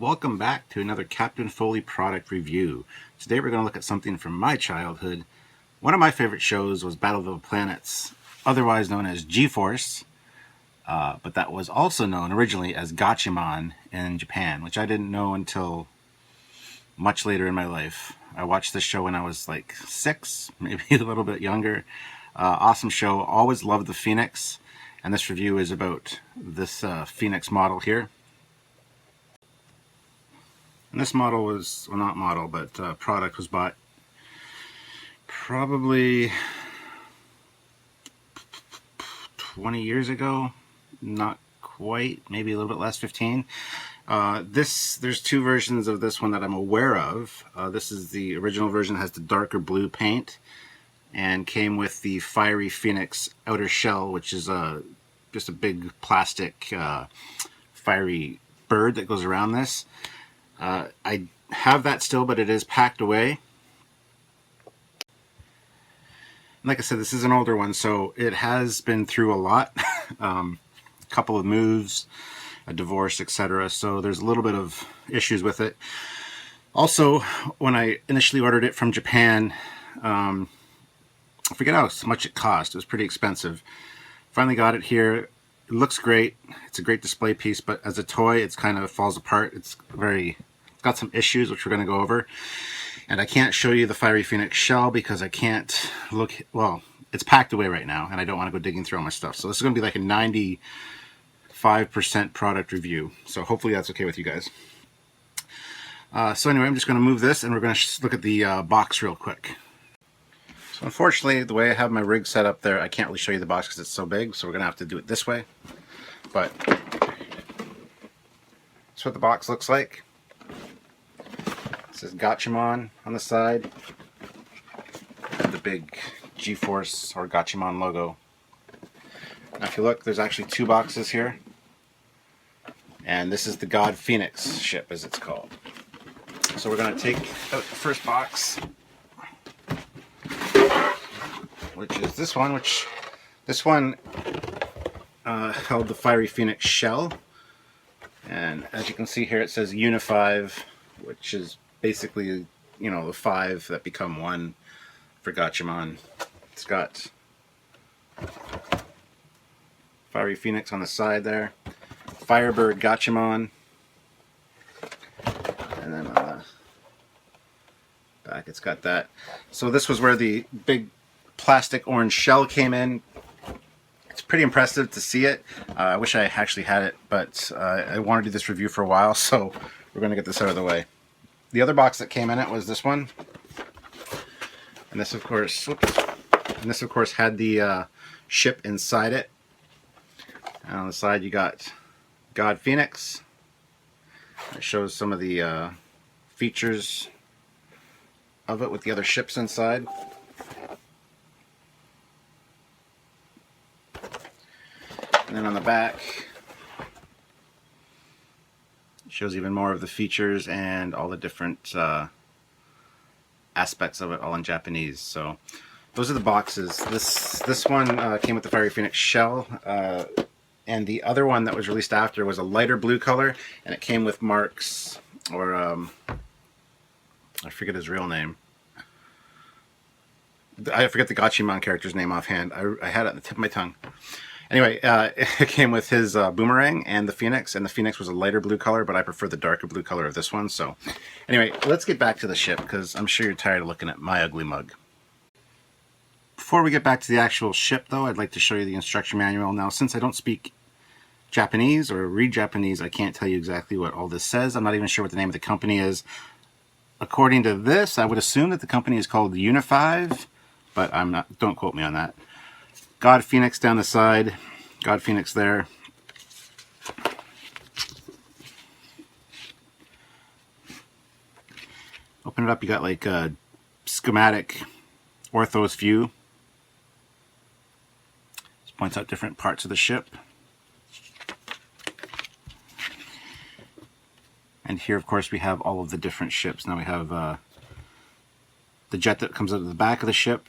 Welcome back to another Captain Foley product review. Today we're going to look at something from my childhood. One of my favorite shows was Battle of the Planets, otherwise known as G-Force, but that was also known originally as Gatchaman in Japan, which I didn't know until much later in my life. I watched this show when I was like 6, maybe a little bit younger. Awesome show. Always loved the Phoenix, and this review is about this Phoenix model here. And this model was, well, not model, but product was bought probably 20 years ago. Not quite, maybe a little bit less, 15. There's two versions of this one that I'm aware of. This is the original version, has the darker blue paint and came with the Fiery Phoenix outer shell, which is just a big plastic fiery bird that goes around this. I have that still, but it is packed away. Like I said, this is an older one, so it has been through a lot. A couple of moves, a divorce, etc. So there's a little bit of issues with it. Also, when I initially ordered it from Japan, I forget how much it cost. It was pretty expensive. Finally got it here. It looks great. It's a great display piece, but as a toy, it's kind of falls apart. It's got some issues, which we're going to go over. And I can't show you the Fiery Phoenix shell because I can't look, well, it's packed away right now, and I don't want to go digging through all my stuff. So this is going to be like a 95% product review. So hopefully that's okay with you guys. So anyway, I'm just going to move this, and we're going to look at the box real quick. So unfortunately, the way I have my rig set up there, I can't really show you the box because it's so big, so we're going to have to do it this way. But that's what the box looks like. It says Gatchaman on the side. The big G-Force or Gatchaman logo. Now if you look, there's actually two boxes here. And this is the God Phoenix ship, as it's called. So we're going to take out the first box, which is this one, held the Fiery Phoenix shell. And as you can see here, it says Uni-5, which is basically, you know, the 5 that become 1 for Gatchaman. It's got Fiery Phoenix on the side there, Firebird Gatchaman, and then on the back it's got that. So this was where the big plastic orange shell came in. It's pretty impressive to see it. I wish I actually had it, but I wanted to do this review for a while, so we're going to get this out of the way. The other box that came in it was this one, and this of course, had the ship inside it. And on the side you got God Phoenix. It shows some of the features of it with the other ships inside. And then on the back, it shows even more of the features and all the different aspects of it, all in Japanese. So those are the boxes. This one came with the Fiery Phoenix shell, and the other one that was released after was a lighter blue color, and it came with marks, or I forget his real name. I forget the Gatchaman character's name offhand. I had it on the tip of my tongue. Anyway, it came with his boomerang and the Phoenix was a lighter blue color, but I prefer the darker blue color of this one. So anyway, let's get back to the ship, because I'm sure you're tired of looking at my ugly mug. Before we get back to the actual ship, though, I'd like to show you the instruction manual. Now, since I don't speak Japanese or read Japanese, I can't tell you exactly what all this says. I'm not even sure what the name of the company is. According to this, I would assume that the company is called Uni-5, but I'm not. Don't quote me on that. God Phoenix down the side, God Phoenix there. Open it up, you got like a schematic orthos view. This points out different parts of the ship. And here, of course, we have all of the different ships. Now we have the jet that comes out of the back of the ship.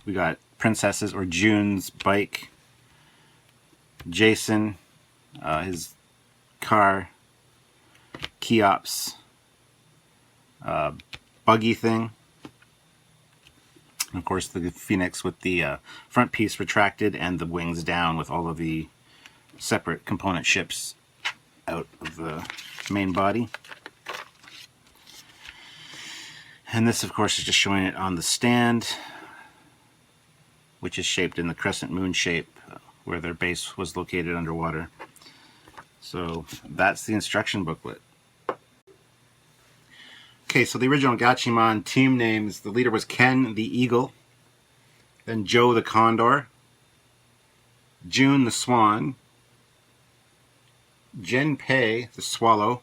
We got Princess's or June's bike, Jason, his car, Cheops buggy thing. And of course the Phoenix with the front piece retracted and the wings down with all of the separate component ships out of the main body. And this of course is just showing it on the stand, which is shaped in the crescent moon shape where their base was located underwater. So that's the instruction booklet. Okay, so the original Gatchaman team names, the leader was Ken the Eagle, then Joe the Condor, June the Swan, Jinpei the Swallow,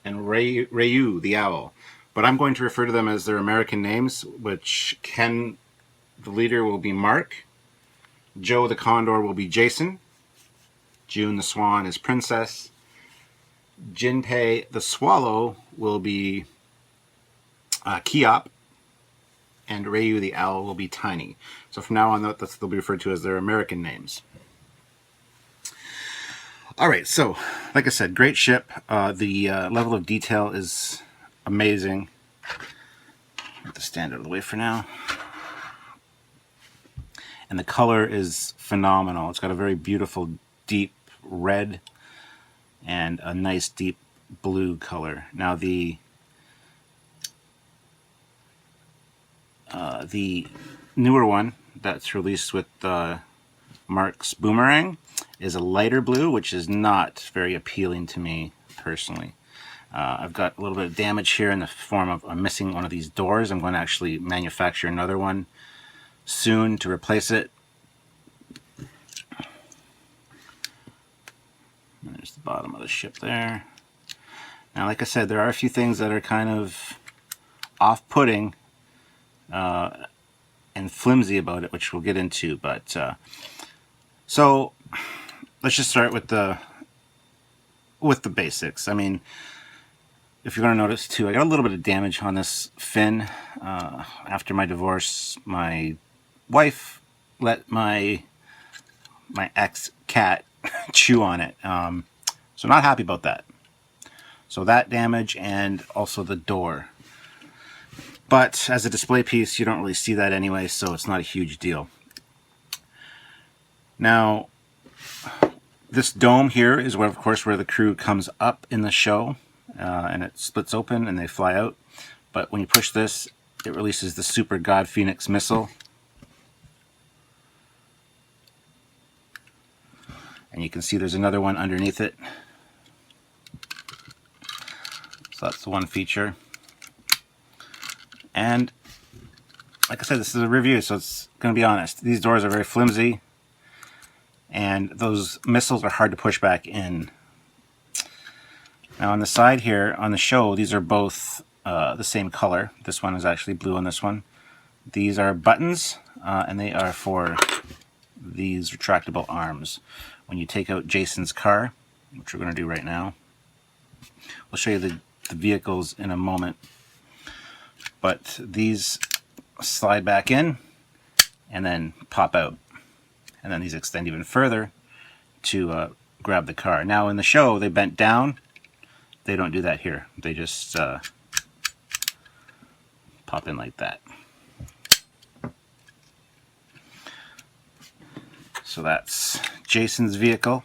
and Ryu the Owl. But I'm going to refer to them as their American names, which Ken the leader will be Mark, Joe the Condor will be Jason, June the Swan is Princess, Jinpei the Swallow will be Keop, and Ryu the Owl will be Tiny. So from now on, they'll be referred to as their American names. Alright, so like I said, great ship. The level of detail is amazing. Get the stand out of the way for now. And the color is phenomenal. It's got a very beautiful deep red and a nice deep blue color. Now the newer one that's released with Mark's Boomerang is a lighter blue, which is not very appealing to me personally. I've got a little bit of damage here in the form of I'm missing one of these doors. I'm going to actually manufacture another one soon to replace it. And there's the bottom of the ship there. Now, like I said, there are a few things that are kind of off-putting and flimsy about it, which we'll get into. But so let's just start with the basics. I mean, if you're going to notice too, I got a little bit of damage on this fin. After my divorce, my wife let my ex-cat chew on it. So not happy about that. So that damage and also the door. But as a display piece, you don't really see that anyway, so it's not a huge deal. Now, this dome here is where, of course, where the crew comes up in the show, and it splits open and they fly out. But when you push this, it releases the Super God Phoenix missile. And you can see there's another one underneath it. So that's the one feature. And like I said, this is a review, so it's going to be honest. These doors are very flimsy, and those missiles are hard to push back in. Now on the side here, on the show, these are both the same color. This one is actually blue on this one. These are buttons, and they are for these retractable arms. When you take out Jason's car, which we're going to do right now, we'll show you the vehicles in a moment. But these slide back in and then pop out. And then these extend even further to grab the car. Now in the show, they bent down. They don't do that here. They just pop in like that. So that's Jason's vehicle.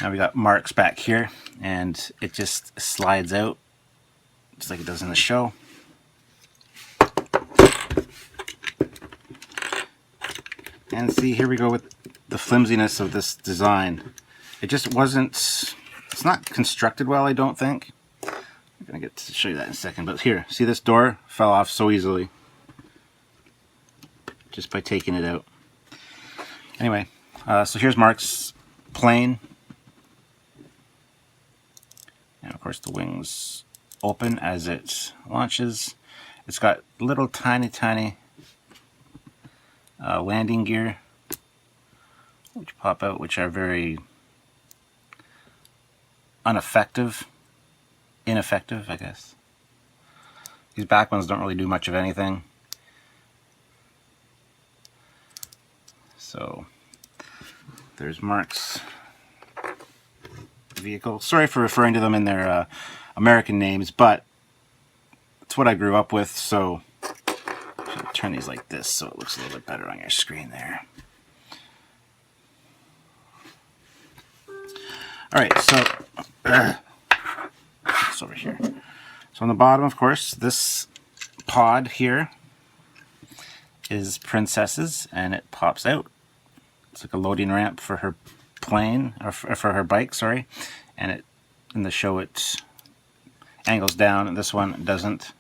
Now we got Mark's back here, and it just slides out just like it does in the show. And see, here we go with the flimsiness of this design. It just wasn't, it's not constructed well, I don't think. I'm gonna get to show you that in a second, but here, see this door fell off so easily just by taking it out. Anyway, so here's Mark's plane. And of course the wings open as it launches. It's got little tiny landing gear which pop out, which are very ineffective, I guess. These back ones don't really do much of anything. So there's Mark's vehicle. Sorry for referring to them in their American names, but it's what I grew up with, so I'll turn these like this so it looks a little bit better on your screen there. Alright, so it's over here. So on the bottom, of course, this pod here is Princess's, and it pops out. It's like a loading ramp for her plane, or for her bike, sorry. And it, in the show, it angles down, and this one doesn't.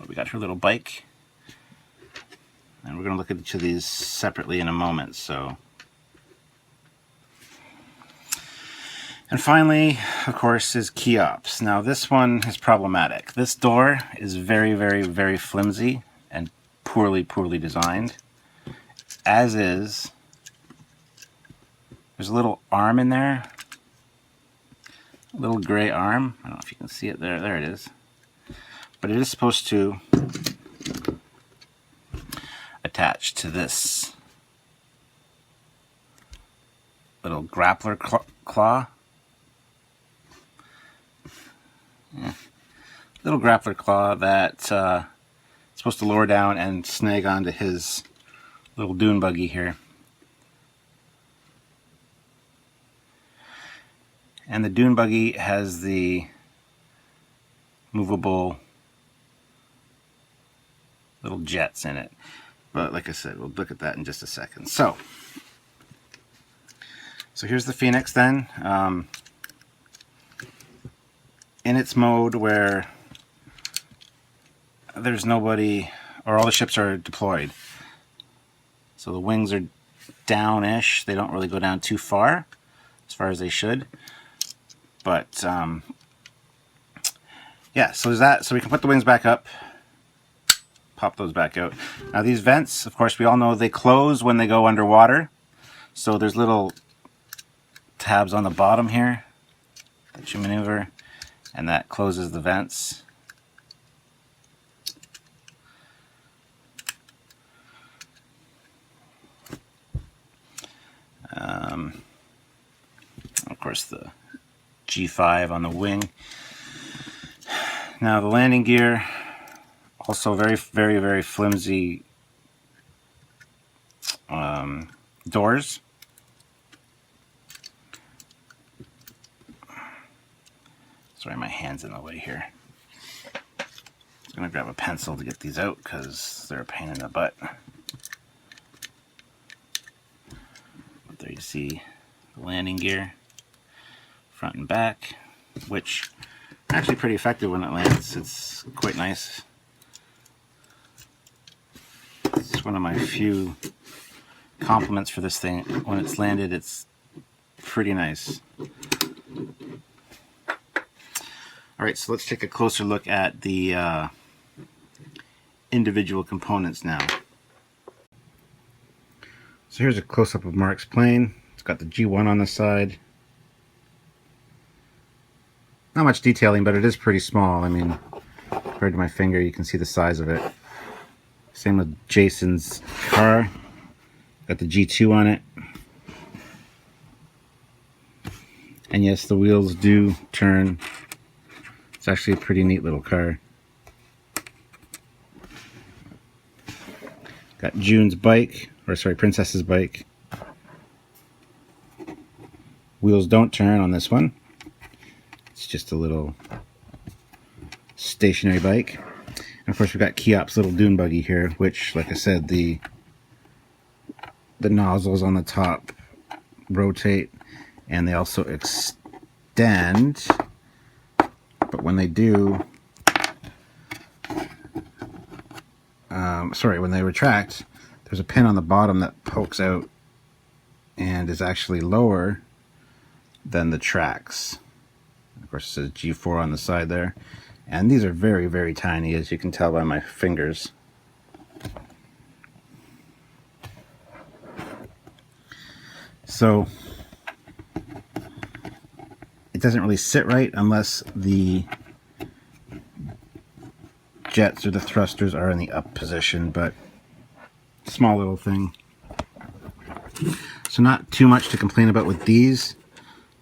We got her little bike, and we're going to look at each of these separately in a moment. So, and finally, of course, is Cheops. Now, this one is problematic. This door is very, very, very flimsy and poorly designed. As is, there's a little arm in there, a little gray arm. I don't know if you can see it there. There it is. But it is supposed to attach to this little grappler claw. Yeah. Little grappler claw that's supposed to lower down and snag onto his little dune buggy here. And the dune buggy has the movable little jets in it. But like I said, we'll look at that in just a second. So here's the Phoenix then. In its mode where there's nobody, or all the ships are deployed. So the wings are down-ish. They don't really go down too far as they should. But yeah, so there's that. So we can put the wings back up, pop those back out. Now these vents, of course, we all know they close when they go underwater. So there's little tabs on the bottom here that you maneuver, and that closes the vents. Of course, the G5 on the wing. Now the landing gear, also very, very, very flimsy doors. Sorry, my hand's in the way here. I'm going to grab a pencil to get these out because they're a pain in the butt. But there you see the landing gear, front and back, which are actually pretty effective when it lands. It's quite nice. It's one of my few compliments for this thing. When it's landed, it's pretty nice. Alright, so let's take a closer look at the individual components now. So here's a close-up of Mark's plane. It's got the G1 on the side. Not much detailing, but it is pretty small. I mean, compared to my finger, you can see the size of it. Same with Jason's car. Got the G2 on it. And yes, the wheels do turn. It's actually a pretty neat little car. Got June's bike, or sorry, Princess's bike. Wheels don't turn on this one. It's just a little stationary bike. And of course we've got Cheops' little dune buggy here, which, like I said, the nozzles on the top rotate, and they also extend. But when they do, when they retract, there's a pin on the bottom that pokes out and is actually lower than the tracks. Of course, it says G4 on the side there. And these are very, very tiny, as you can tell by my fingers. So it doesn't really sit right unless the jets or the thrusters are in the up position, but small little thing. So not too much to complain about with these.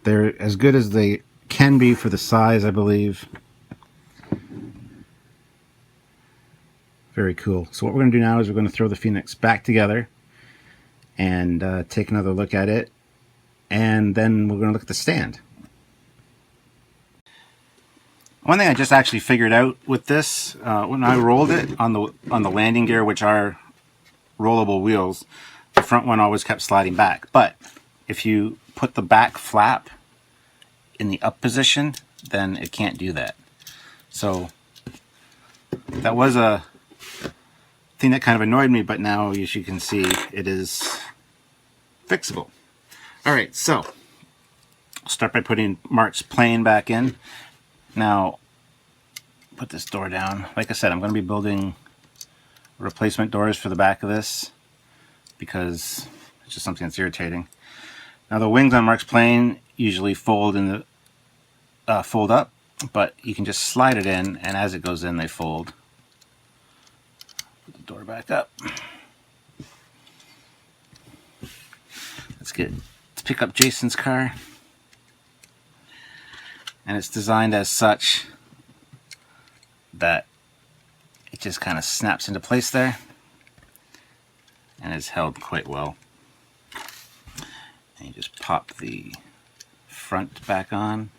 They're as good as they can be for the size, I believe. Very cool. So what we're going to do now is we're going to throw the Phoenix back together and take another look at it. And then we're going to look at the stand. One thing I just actually figured out with this, when I rolled it on the landing gear, which are rollable wheels, the front one always kept sliding back. But if you put the back flap in the up position, then it can't do that. So that was a thing that kind of annoyed me, but now, as you can see, it is fixable. All right, so I'll start by putting Mark's plane back in. Now, put this door down. Like I said, I'm going to be building replacement doors for the back of this because it's just something that's irritating. Now, the wings on Mark's plane usually fold up, but you can just slide it in, and as it goes in, they fold. Put the door back up. Let's pick up Jason's car. And it's designed as such that it just kind of snaps into place there and is held quite well. And you just pop the front back on.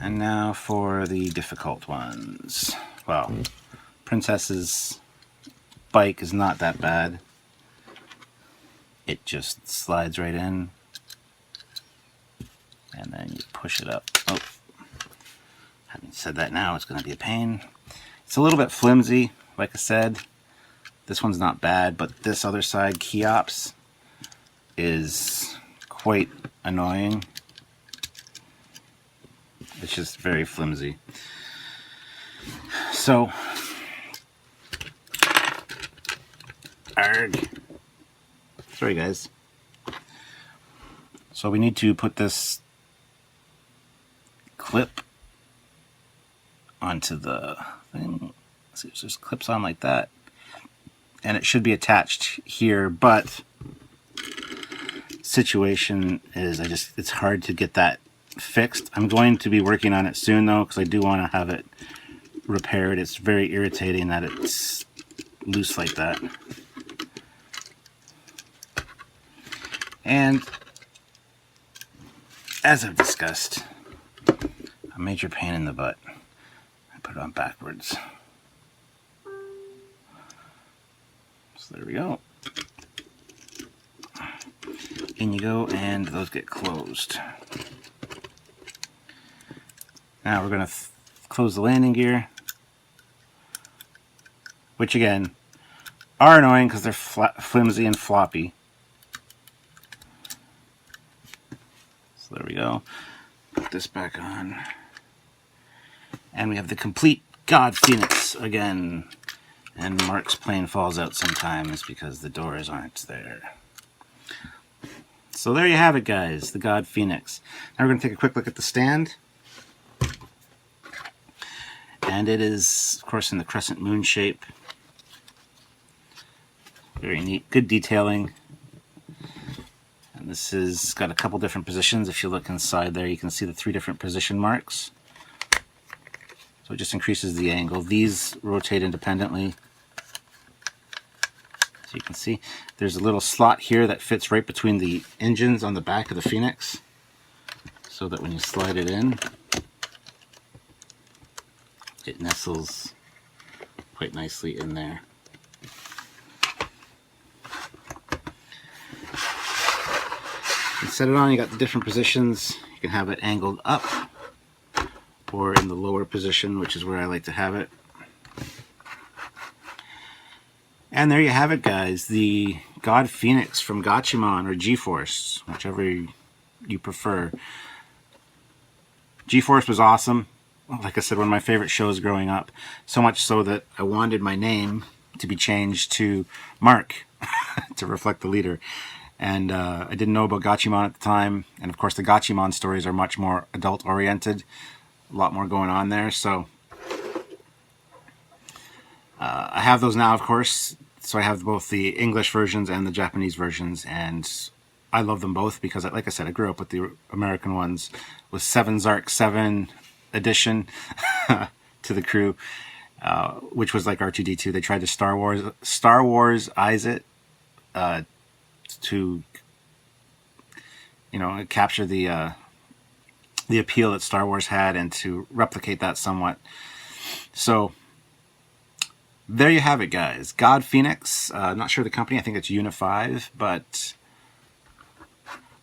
And now for the difficult ones. Well, Princess's bike is not that bad. It just slides right in. And then you push it up. Oh, having said that, now it's going to be a pain. It's a little bit flimsy, like I said. This one's not bad, but this other side, Cheops, is quite annoying. It's just very flimsy. So, arg. Sorry, guys. So we need to put this clip onto the thing. See, it just clips on like that, and it should be attached here, but situation is it's hard to get that fixed. I'm going to be working on it soon though, because I do want to have it repaired. It's very irritating that it's loose like that. And as I've discussed, a major pain in the butt. I put it on backwards. So there we go. In you go, and those get closed. Now we're going to close the landing gear, which again are annoying because they're flimsy and floppy. So there we go. Put this back on. And we have the complete God Phoenix again. And Mark's plane falls out sometimes because the doors aren't there. So there you have it, guys. The God Phoenix. Now we're going to take a quick look at the stand. And it is, of course, in the crescent moon shape. Very neat. Good detailing. And this has got a couple different positions. If you look inside there, you can see the 3 different position marks. So it just increases the angle. These rotate independently. So you can see there's a little slot here that fits right between the engines on the back of the Phoenix, so that when you slide it in, it nestles quite nicely in there. You set it on, you got the different positions. You can have it angled up or in the lower position, which is where I like to have it. And there you have it, guys. The God Phoenix from Gatchaman, or G-Force, whichever you prefer. G-Force was awesome. Like I said, one of my favorite shows growing up. So much so that I wanted my name to be changed to Mark to reflect the leader. And I didn't know about Gatchaman at the time. And of course, the Gatchaman stories are much more adult-oriented. A lot more going on there. So I have those now, of course. So I have both the English versions and the Japanese versions, and I love them both because, like I said, I grew up with the American ones with 7 Zark 7 edition to the crew, which was like R2-D2. They tried to Star Wars-ize it to, capture the appeal that Star Wars had and to replicate that somewhat. So there you have it, guys. God Phoenix. Not sure the company. I think it's Uni5, but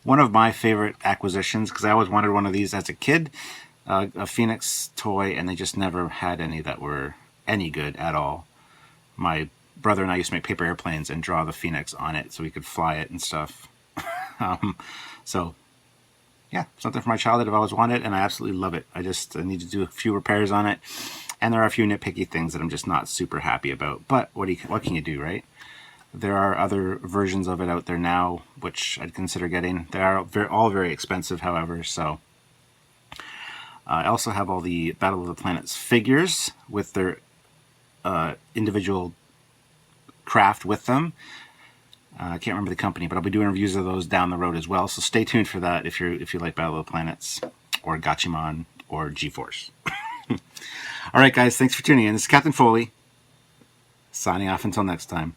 one of my favorite acquisitions, because I always wanted one of these as a kid, a Phoenix toy, and they just never had any that were any good at all. My brother and I used to make paper airplanes and draw the Phoenix on it so we could fly it and stuff. So, yeah, something from my childhood I've always wanted, and I absolutely love it. I need to do a few repairs on it, and there are a few nitpicky things that I'm just not super happy about. But what can you do, right? There are other versions of it out there now, which I'd consider getting. They are all very expensive, however, so. I also have all the Battle of the Planets figures with their individual craft with them. I can't remember the company, but I'll be doing reviews of those down the road as well, so stay tuned for that if you like Battle of the Planets, or Gatchaman, or G-Force. Alright guys, thanks for tuning in. This is Captain Foley, signing off until next time.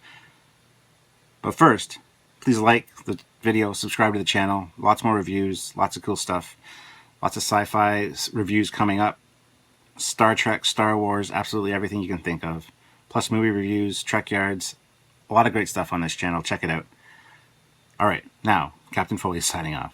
But first, please like the video, subscribe to the channel, lots more reviews, lots of cool stuff, lots of sci-fi reviews coming up, Star Trek, Star Wars, absolutely everything you can think of, plus movie reviews, Trek Yards, a lot of great stuff on this channel, check it out. Alright, now, Captain Foley signing off.